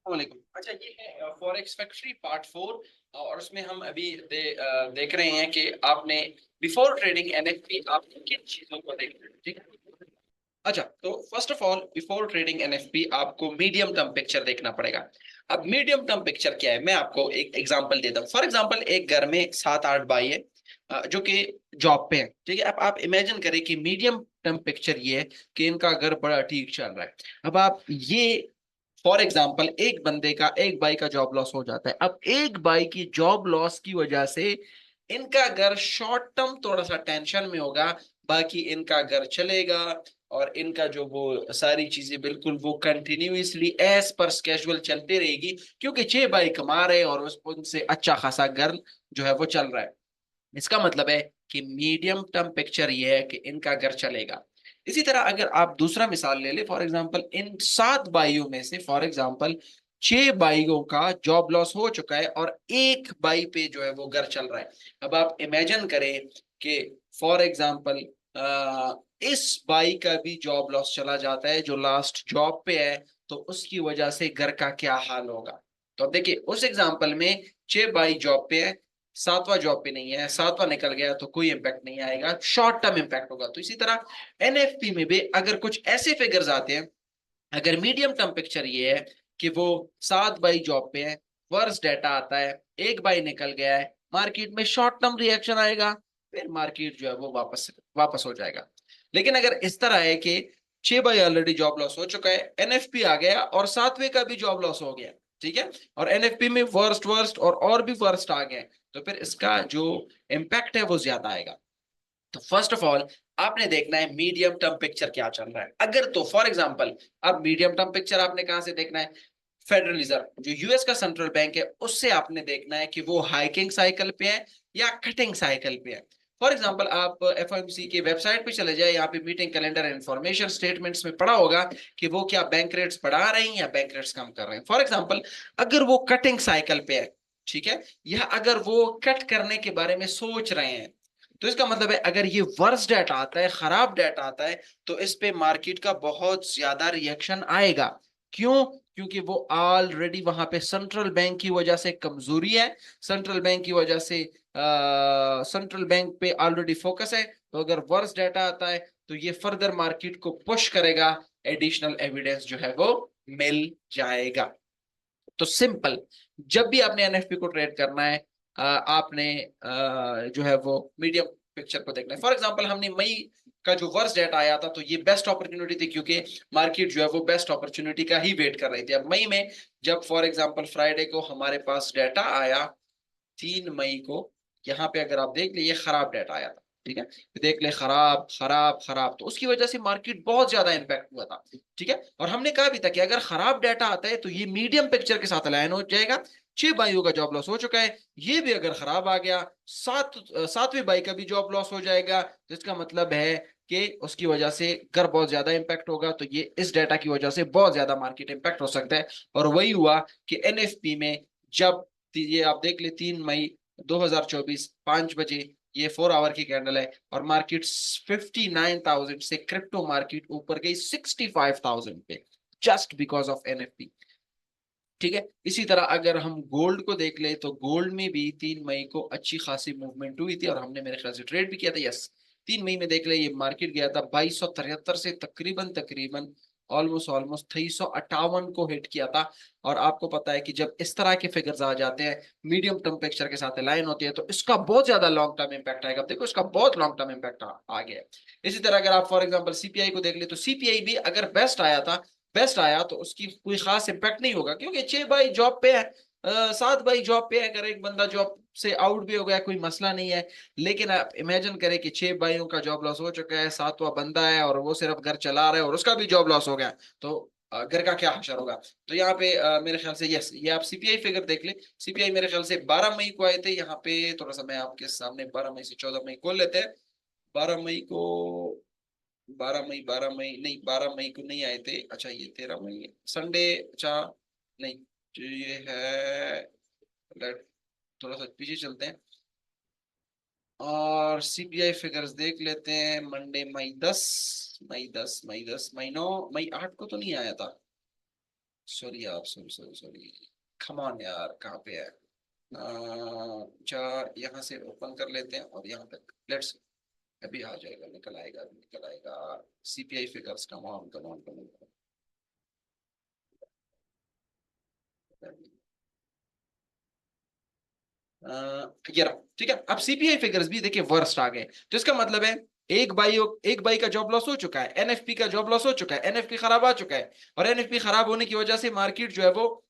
वालेकुम। अच्छा, ये है फॉरेक्स फैक्ट्री पार्ट 4 और उसमें हम अभी देख रहे हैं कि आपने बिफोर ट्रेडिंग एनएफपी आप किन चीजों को देख रहे हैं। ठीक है। अच्छा, तो first of all before trading NFP आपको मीडियम टर्म पिक्चर देखना पड़ेगा। अब मीडियम टर्म पिक्चर क्या है, मैं आपको एक एग्जांपल देता हूँ। फॉर एग्जांपल, एक घर में 7-8 भाई है जो कि जॉब पे हैं। ठीक है। अब आप इमेजिन करें कि मीडियम टर्म पिक्चर ये है कि इनका घर बड़ा ठीक चल रहा है। अब आप ये फॉर एग्जाम्पल, एक बंदे का, एक भाई का जॉब लॉस हो जाता है। अब एक भाई की जॉब लॉस की वजह से इनका घर शॉर्ट टर्म थोड़ा सा टेंशन में होगा, बाकी इनका घर चलेगा और इनका जो वो सारी चीजें बिल्कुल वो कंटिन्यूअसली एज पर स्केजुअल चलती रहेगी, क्योंकि 6 भाई कमा रहे हैं और उनसे अच्छा खासा घर जो है वो चल रहा है। इसका मतलब है कि मीडियम टर्म पिक्चर ये है कि इनका घर चलेगा। इसी तरह अगर आप दूसरा मिसाल ले ले, फॉर एग्जांपल, इन 7 भाइयों में से फॉर एग्जांपल 6 भाइयों का जॉब लॉस हो चुका है और एक भाई पे जो है वो घर चल रहा है। अब आप इमेजिन करें कि फॉर एग्जांपल इस भाई का भी जॉब लॉस चला जाता है जो लास्ट जॉब पे है, तो उसकी वजह से घर का क्या हाल होगा। तो अब देखिए, उस एग्जांपल में 6 भाई जॉब पे है, 7वां जॉब पे नहीं है, 7वां निकल गया तो कोई इम्पैक्ट नहीं आएगा, शॉर्ट टर्म इम्पैक्ट होगा। तो इसी तरह एनएफपी में भी अगर कुछ ऐसे फिगर्स आते हैं, अगर मीडियम टर्म पिक्चर ये है कि वो 7 भाई जॉब पे है, वर्स डेटा आता है, एक भाई निकल गया है, मार्केट में शॉर्ट टर्म रिएक्शन आएगा, फिर मार्केट जो है वो वापस वापस हो जाएगा। लेकिन अगर इस तरह है कि 6 भाई ऑलरेडी जॉब लॉस हो चुका है, एनएफपी आ गया और 7वें का भी जॉब लॉस हो गया, ठीक है, और एनएफपी में वर्स्ट वर्स्ट और भी वर्स्ट आ गए, तो फिर इसका जो इम्पैक्ट है वो ज्यादा आएगा। तो फर्स्ट ऑफ ऑल आपने देखना है मीडियम टर्म पिक्चर क्या चल रहा है। अगर तो फॉर एग्जांपल, अब मीडियम टर्म पिक्चर आपने कहां से देखना है, फेडरल रिजर्व जो यूएस का सेंट्रल बैंक है उससे आपने देखना है कि वो हाइकिंग साइकिल पे है या कटिंग साइकिल पे है। फॉर एग्जांपल, आप एफओएमसी की वेबसाइट पे चले जाए, यहाँ पे मीटिंग कैलेंडर इंफॉर्मेशन स्टेटमेंट्स में पढ़ा होगा कि वो क्या बैंक रेट्स बढ़ा रहे हैं या बैंक रेट्स कम कर रहे हैं। फॉर एग्जांपल, अगर वो कटिंग साइकिल पे है, ठीक है, या अगर वो कट करने के बारे में सोच रहे हैं, तो इसका मतलब है अगर ये वर्स डेटा आता है, खराब डेटा आता है, तो इस पे मार्केट का बहुत ज्यादा रिएक्शन आएगा। क्यों? क्योंकि वो ऑलरेडी वहां पे सेंट्रल बैंक की वजह से कमजोरी है, सेंट्रल बैंक की वजह से सेंट्रल बैंक पे ऑलरेडी फोकस है। तो अगर वर्स डेटा आता है तो ये फर्दर मार्केट को पुश करेगा, एडिशनल एविडेंस जो है वो मिल जाएगा। तो सिंपल, जब भी आपने एनएफपी को ट्रेड करना है, आपने जो है वो मीडियम पिक्चर को देखना है। फॉर एग्जांपल, हमने मई का जो वर्स्ट डेटा आया था तो ये बेस्ट अपॉर्चुनिटी थी, क्योंकि मार्केट जो है वो बेस्ट अपॉर्चुनिटी का ही वेट कर रही थी। अब मई में जब फॉर एग्जांपल फ्राइडे को हमारे पास डेटा आया, 3 मई को, यहाँ पे अगर आप देख लिए, खराब डेटा आया था, ठीक है, तो देख ले, खराब खराब खराब, तो उसकी वजह से मार्केट बहुत ज्यादा इंपैक्ट हुआ था। ठीक है, और हमने कहा भी था कि अगर खराब डेटा आता है तो ये मीडियम पिक्चर के साथ अलाइन हो जाएगा। 6 भाइयों का जॉब लॉस हो चुका है, ये भी अगर खराब आ गया, 7वें भाई का भी जॉब लॉस हो जाएगा, तो इसका मतलब है कि उसकी वजह से घर बहुत ज्यादा इंपैक्ट होगा। तो ये इस डेटा की वजह से बहुत ज्यादा मार्केट इंपैक्ट हो सकता है। और वही हुआ कि एनएफपी में जब ये आप देख ले, 3 मई 2024 5 बजे, ये 4 आवर की कैंडल है और मार्केट 59,000 से क्रिप्टो मार्केट ऊपर गई 65,000 पे, जस्ट बिकॉज ऑफ एनएफपी। ठीक है। इसी तरह अगर हम गोल्ड को देख ले तो गोल्ड में भी 3 मई को अच्छी खासी मूवमेंट हुई थी और हमने मेरे ख्याल से ट्रेड भी किया था। यस, 3 मई में देख ले, ये मार्केट गया था 2273 से तकरीबन तकरीबन ऑलमोस्ट ऑलमोस्ट 358 को हिट किया था। और आपको पता है कि जब इस तरह के फिगर्स आ जाते हैं, मीडियम टर्म पिक्चर के साथ अलाइन होती है, तो इसका बहुत ज्यादा लॉन्ग टर्म इम्पैक्ट आएगा। अब देखो, इसका बहुत लॉन्ग टर्म इम्पैक्ट आ गया है। इसी तरह अगर आप फॉर एग्जांपल सीपीआई को देख ले, तो सीपीआई भी अगर बेस्ट आया तो उसकी कोई खास इम्पैक्ट नहीं होगा, क्योंकि 6 भाई जॉब पे है, 7 भाई जॉब पे है। अगर एक बंदा जॉब से आउट भी हो गया कोई मसला नहीं है। लेकिन आप इमेजिन करें कि 6 भाइयों का जॉब लॉस हो चुका है, 7वां बंदा है और वो सिर्फ घर चला रहा है और उसका भी जॉब लॉस हो गया, तो घर का क्या हशर होगा। तो यहाँ पे मेरे ख्याल से, यस, ये आप सीपीआई फिगर देख ले। सीपीआई मेरे ख्याल से 12 मई को आए थे। यहाँ पे थोड़ा सा मैं आपके सामने 12 मई से 14 मई खोल लेते हैं। 12 मई को, 12 मई, 12 मई नहीं, 12 मई को नहीं आए थे। अच्छा, ये 13 मई संडे, अच्छा, नहीं, जो ये है, लेट, थोड़ा सा पीछे चलते हैं और सीपीआई फिगर्स देख लेते हैं। मंडे, मई 10, मई 10, मई 10, मई 9, मई 8 को तो नहीं आया था। सॉरी यार, sorry sorry sorry, come on यार, कहाँ पे है? चार यहाँ से ओपन कर लेते हैं और यहाँ तक, लेट्स, अभी आ जाएगा, निकल आएगा, निकल आएगा। CPI figures, come on come on come on. ये रहा, ठीक है। अब सीपीआई फिगर्स भी देखिए वर्स्ट आ गए, तो इसका मतलब है एक बाई का जॉब लॉस हो चुका है, एनएफपी का जॉब लॉस हो चुका है, एनएफपी खराब आ चुका है, और एनएफपी खराब होने की वजह से मार्केट जो है वो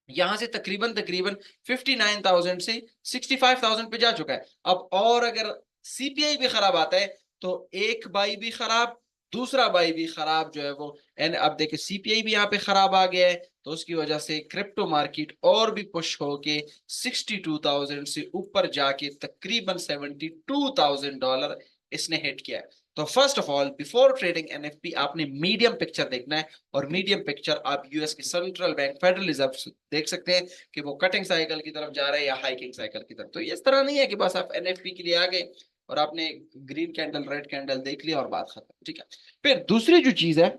यहां से तकरीबन तकरीबन 59,000 से 65,000 पे जा चुका है। अब और अगर सीपीआई भी खराब आता है तो एक बाई भी खराब, दूसरा बाई भी खराब जो है वो, एंड अब देखिए सीपीआई भी यहाँ पे खराब आ गया है, तो उसकी वजह से क्रिप्टो मार्केट और भी पुश होके 62,000 से ऊपर जाके तकरीबन $72,000 इसने हिट किया है। तो first of all before trading NFP आपने मीडियम पिक्चर देखना है, और मीडियम पिक्चर आप यूएस की सेंट्रल बैंक फेडरल रिजर्व देख सकते हैं कि वो कटिंग साइकिल की तरफ जा रहे हैं या हाइकिंग साइकिल की तरफ। तो इस तरह नहीं है कि बस आप एनएफपी के लिए आ गए और आपने ग्रीन कैंडल रेड कैंडल देख लिया और बात खत्म, ठीक है। फिर दूसरी जो चीज है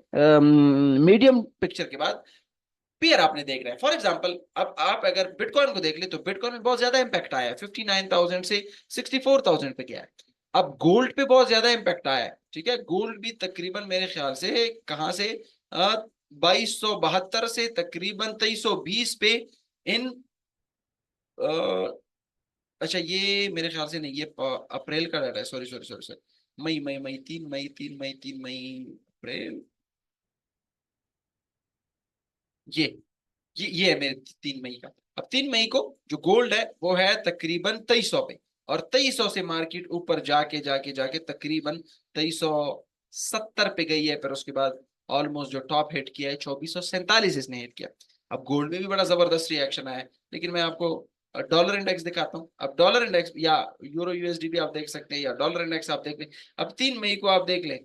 मीडियम पिक्चर के बाद पेयर आपने देख रहे हैं। फॉर एग्जांपल अब आप अगर बिटकॉइन को देख ले तो बिटकॉइन में बहुत ज्यादा इंपैक्ट आया है, 59,000 से 64,000 पे गया है। अब गोल्ड पे बहुत ज्यादा इंपैक्ट आया है, ठीक है। गोल्ड भी तकरीबन मेरे ख्याल से कहां से 2272 से तकरीबन 2320 पे इन अच्छा ये मेरे ख्याल से नहीं, ये अप्रैल का डाटा है, सॉरी सॉरी सॉरी सॉरी, मई मई मई 3 मई 3 मई 3 मई अप्रैल, ये ये है मेरे 3 मई का। अब 3 मई को जो गोल्ड है वो है तकरीबन 2300 पे, और 2300 से मार्केट ऊपर जाके जाके जाके तकरीबन 2370 पे गई है, फिर उसके बाद ऑलमोस्ट जो टॉप हिट किया है 2447 इसने हिट किया। अब गोल्ड में भी बड़ा जबरदस्त रिएक्शन आया है, लेकिन मैं आपको डॉलर इंडेक्स दिखाता हूँ। अब डॉलर इंडेक्स या यूरो यूएसडी भी आप देख सकते हैं, या डॉलर इंडेक्स आप देख लें। अब 3 मई को आप देख लें,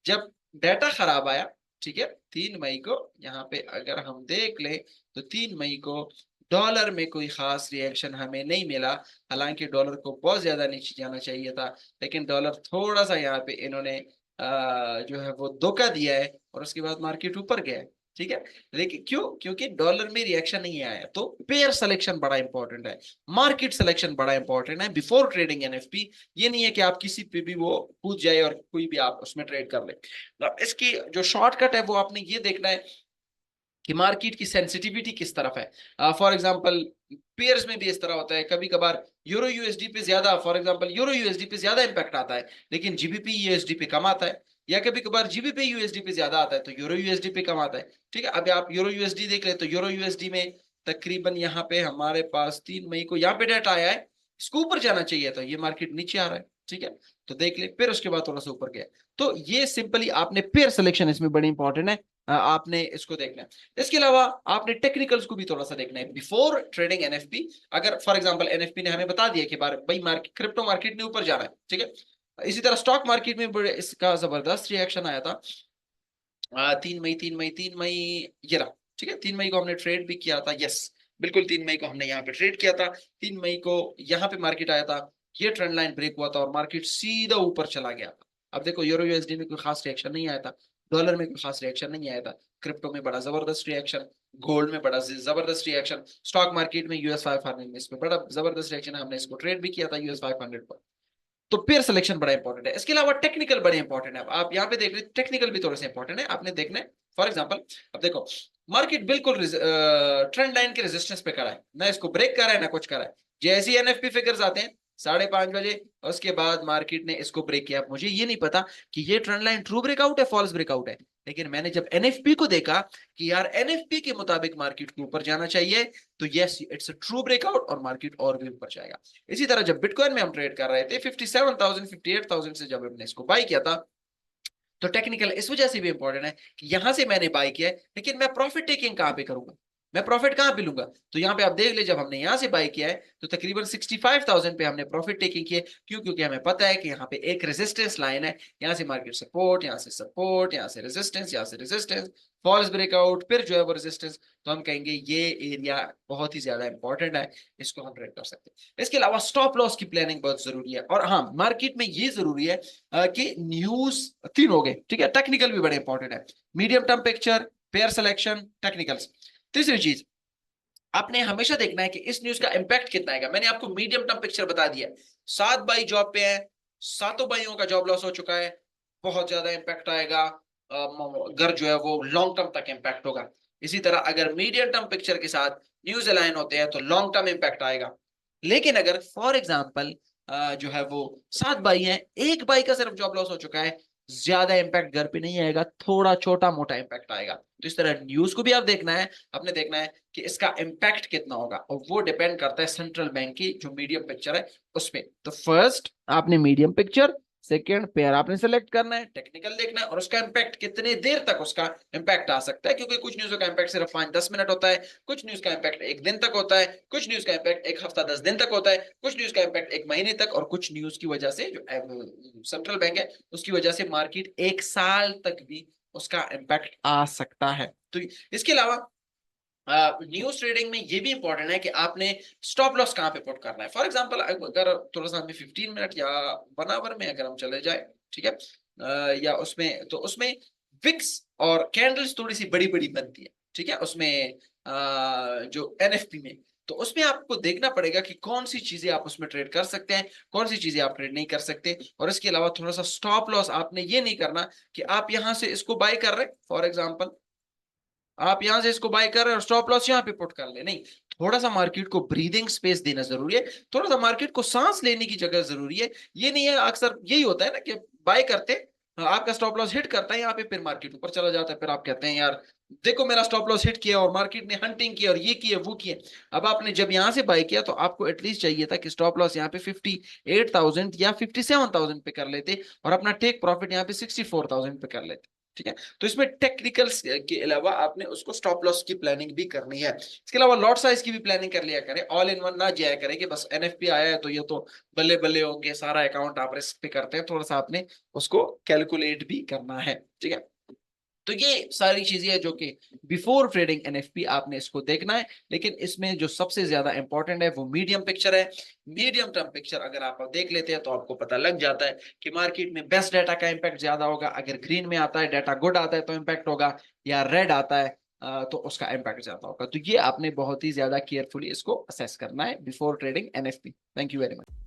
जब डाटा खराब आया, ठीक है, 3 मई को यहाँ पे अगर हम देख लें तो 3 मई को डॉलर में कोई खास रिएक्शन हमें नहीं मिला। हालांकि डॉलर को बहुत ज्यादा नीचे जाना चाहिए था, लेकिन डॉलर थोड़ा सा यहाँ पे इन्होंने जो है वो धोखा दिया है, और उसके बाद मार्केट ऊपर गया है, ठीक है। लेकिन क्यों? क्योंकि डॉलर में रिएक्शन नहीं आया। तो पेयर सिलेक्शन बड़ा इंपॉर्टेंट है, मार्केट सिलेक्शन बड़ा इंपॉर्टेंट है बिफोर ट्रेडिंग एनएफपी। ये नहीं है कि आप किसी पे भी वो कूद जाए और कोई भी आप उसमें ट्रेड कर ले। तो इसकी जो शॉर्टकट है वो आपने ये देखना है कि मार्केट की सेंसिटिविटी किस तरफ है। फॉर एग्जांपल पेयर्स में भी इस तरह होता है, कभी कभार यूरो यूएसडी पे ज्यादा, फॉर एग्जांपल यूरो यूएसडी पे ज्यादा इंपैक्ट आता है लेकिन जीबीपी यूएसडी पे कम आता है, या कभी कभार जीबीपी यूएसडी पे ज्यादा आता है तो यूरो यूएसडी पे कम आता है, ठीक है। अब आप यूरो यूएसडी देख ले तो यूरो यूएसडी में तकरीबन यहाँ पे हमारे पास 3 मई को यहाँ पे डाटा आया है, इसको ऊपर जाना चाहिए था, ये मार्केट नीचे आ रहा है, ठीक है। तो देख ले, फिर उसके बाद थोड़ा सा ऊपर गया। तो ये सिंपली आपने पेयर सिलेक्शन इसमें बड़ी इंपॉर्टेंट है, आपने इसको देखना है। इसके अलावा आपने टेक्निकल्स को भी थोड़ा सा देखना है बिफोर ट्रेडिंग एनएफपी। अगर फॉर एग्जांपल एनएफपी ने हमें बता दिया कि भाई मार्केट, क्रिप्टो मार्केट ने ऊपर जाना है, ठीक है। इसी तरह स्टॉक मार्केट में बड़े इसका जबरदस्त रिएक्शन आया था 3 मई 3 मई 3 मई, ये रहा, ठीक है। 3 मई को हमने ट्रेड भी किया था, यस बिल्कुल 3 मई को हमने यहाँ पे ट्रेड किया था। 3 मई को यहाँ पे मार्केट आया था, ये ट्रेंड लाइन ब्रेक हुआ था और मार्केट सीधा ऊपर चला गया था। अब देखो यूरो यूएसडी में कोई खास रिएक्शन नहीं आया था, डॉलर में कोई खास रिएक्शन नहीं आया था, क्रिप्टो में बड़ा जबरदस्त रिएक्शन, गोल्ड में बड़ा जबरदस्त रिएक्शन, स्टॉक मार्केट में US 500 में इसमें बड़ा जबरदस्त रिएक्शन है, हमने इसको ट्रेड भी किया था US 500 पर। तो पेयर सिलेक्शन बड़ा इंपॉर्टेंट है। इसके अलावा टेक्निकल बड़े इंपॉर्टेंट है, आप यहाँ पे देख रहे टेक्निकल भी थोड़े से इंपॉर्टेंट है, आपने देखना है। फॉर एग्जांपल अब देखो मार्केट बिल्कुल ट्रेंड लाइन के रेजिस्टेंस पे खड़ा है, ना इसको ब्रेक कर रहा है ना कुछ कर रहा है। जैसे ही एनएफपी फिगर्स आते हैं 5:30 बजे, उसके बाद मार्केट ने इसको ब्रेक किया। मुझे ये नहीं पता कि ये ट्रेंड लाइन ट्रू ब्रेकआउट है फॉल्स ब्रेकआउट है, लेकिन मैंने जब एनएफपी को देखा कि यार एनएफपी के मुताबिक मार्केट को ऊपर जाना चाहिए, तो yes it's a true breakout और मार्केट और भी ऊपर जाएगा। इसी तरह जब बिटकॉइन में हम ट्रेड कर रहे थे 57,000 58,000 से जब हमने इसको बाई किया था, तो टेक्निकल इस वजह से भी इंपॉर्टेंट है कि यहां से मैंने बाई किया है, लेकिन मैं प्रॉफिट टेकिंग कहां पे करूंगा, मैं प्रॉफिट कहां पे लूंगा। तो यहाँ पे आप देख ले, जब हमने यहां से बाई किया है तो तकरीबन 65,000 पे हमने प्रॉफिट टेकिंग की है। क्यों? क्योंकि हमें पता है कि यहाँ पे एक रेजिस्टेंस लाइन है, यहाँ से मार्केट सपोर्ट, यहाँ से सपोर्ट, यहाँ से रेजिस्टेंस, यहाँ से रेजिस्टेंस, फॉल्स ब्रेकआउट, फिर जो है वो रेजिस्टेंस। तो हम कहेंगे ये एरिया बहुत ही ज्यादा इंपॉर्टेंट है, इसको हम ट्रेड कर सकते हैं। इसके अलावा स्टॉप लॉस की प्लानिंग बहुत जरूरी है, और हाँ मार्केट में ये जरूरी है कि न्यूज 3 हो गए, ठीक है। टेक्निकल भी बड़े इंपॉर्टेंट है, medium term picture, pair selection, technicals. तीसरी चीज, आपने हमेशा देखना है कि इस न्यूज का इंपैक्ट कितना आएगा। मैंने आपको मीडियम टर्म पिक्चर बता दिया, 7 भाई जॉब पे हैं, सातों भाइयों का जॉब लॉस हो चुका है, बहुत ज्यादा इंपैक्ट आएगा, घर जो है वो लॉन्ग टर्म तक इंपैक्ट होगा। इसी तरह अगर मीडियम टर्म पिक्चर के साथ न्यूज अलाइन होते हैं तो लॉन्ग टर्म इंपैक्ट आएगा। लेकिन अगर फॉर एग्जाम्पल जो है वो 7 भाई हैं, एक भाई का सिर्फ जॉब लॉस हो चुका है, ज्यादा इंपैक्ट घर पे नहीं आएगा, थोड़ा छोटा मोटा इंपैक्ट आएगा। तो इस तरह न्यूज को भी आप देखना है, आपने देखना है कि इसका इंपैक्ट कितना होगा, और वो डिपेंड करता है सेंट्रल बैंक की जो मीडियम पिक्चर है उसमें। तो फर्स्ट आपने मीडियम पिक्चर, सेकेंड पेयर आपने सेलेक्ट करना है, टेक्निकल देखना है, और उसका इंपैक्ट कितने देर तक उसका इंपैक्ट आ सकता है, क्योंकि कुछ न्यूज़ का इंपैक्ट सिर्फ 5-10 मिनट होता है, कुछ न्यूज का इंपैक्ट एक दिन तक होता है, कुछ न्यूज का इंपैक्ट एक हफ्ता 10 दिन तक होता है, कुछ न्यूज का इंपैक्ट एक महीने तक, और कुछ न्यूज की वजह से जो सेंट्रल बैंक है उसकी वजह से मार्केट 1 साल तक भी उसका इंपैक्ट आ सकता है। तो इसके अलावा न्यूज ट्रेडिंग में ये भी इंपॉर्टेंट है कि आपने स्टॉप लॉस कहाँ पे पुट करना है। फॉर एग्जांपल अगर थोड़ा सा हमें 15 मिनट या 1 आवर में अगर हम चले जाए, ठीक है, या उसमें तो उसमें विक्स और कैंडल्स थोड़ी सी बड़ी बड़ी बनती है, ठीक है, उसमें जो एनएफपी में, तो उसमें आपको देखना पड़ेगा कि कौन सी चीजें आप उसमें ट्रेड कर सकते हैं, कौन सी चीजें आप ट्रेड नहीं कर सकते। और इसके अलावा थोड़ा सा स्टॉप लॉस आपने ये नहीं करना कि आप यहां से इसको बाय कर रहे हैं, फॉर एग्जांपल आप यहां से इसको बाय कर रहे हैं और स्टॉप लॉस यहां पे पुट कर ले, नहीं, थोड़ा सा मार्केट को ब्रीदिंग स्पेस देना जरूरी है, थोड़ा सा मार्केट को सांस लेने की जगह जरूरी है। ये नहीं है, अक्सर यही होता है ना कि बाय करते आपका स्टॉप लॉस हिट करता है यहाँ पे, फिर मार्केट ऊपर चला जाता है, फिर आप कहते हैं यार देखो मेरा स्टॉप लॉस हिट किया और मार्केट ने हंटिंग की और ये किया वो किया। अब आपने जब यहां से बाय किया तो आपको एटलीस्ट चाहिए था कि स्टॉप लॉस यहाँ पे 58,000 या 57,000 पे कर लेते, और अपना टेक प्रॉफिट यहाँ पे 64,000 पे कर लेते, ठीक है। तो इसमें टेक्निकल्स के अलावा आपने उसको स्टॉप लॉस की प्लानिंग भी करनी है। इसके अलावा लॉट साइज की भी प्लानिंग कर लिया करें, ऑल इन वन ना जाया करें कि बस एनएफपी आया है तो ये तो बल्ले बल्ले होंगे, सारा अकाउंट आप रिस्क पे करते हैं, थोड़ा सा आपने उसको कैलकुलेट भी करना है, ठीक है। तो ये सारी चीजें हैं जो कि बिफोर ट्रेडिंग एनएफपी आपने इसको देखना है। लेकिन इसमें जो सबसे ज्यादा इंपॉर्टेंट है वो मीडियम पिक्चर है। मीडियम टर्म पिक्चर अगर आप देख लेते हैं तो आपको पता लग जाता है कि मार्केट में बेस्ट डाटा का इंपैक्ट ज्यादा होगा, अगर ग्रीन में आता है डाटा गुड आता है तो इंपैक्ट होगा, या रेड आता है तो उसका इंपैक्ट ज्यादा होगा। तो ये आपने बहुत ही ज्यादा केयरफुली इसको असेस करना है before trading NFP. Thank you very much.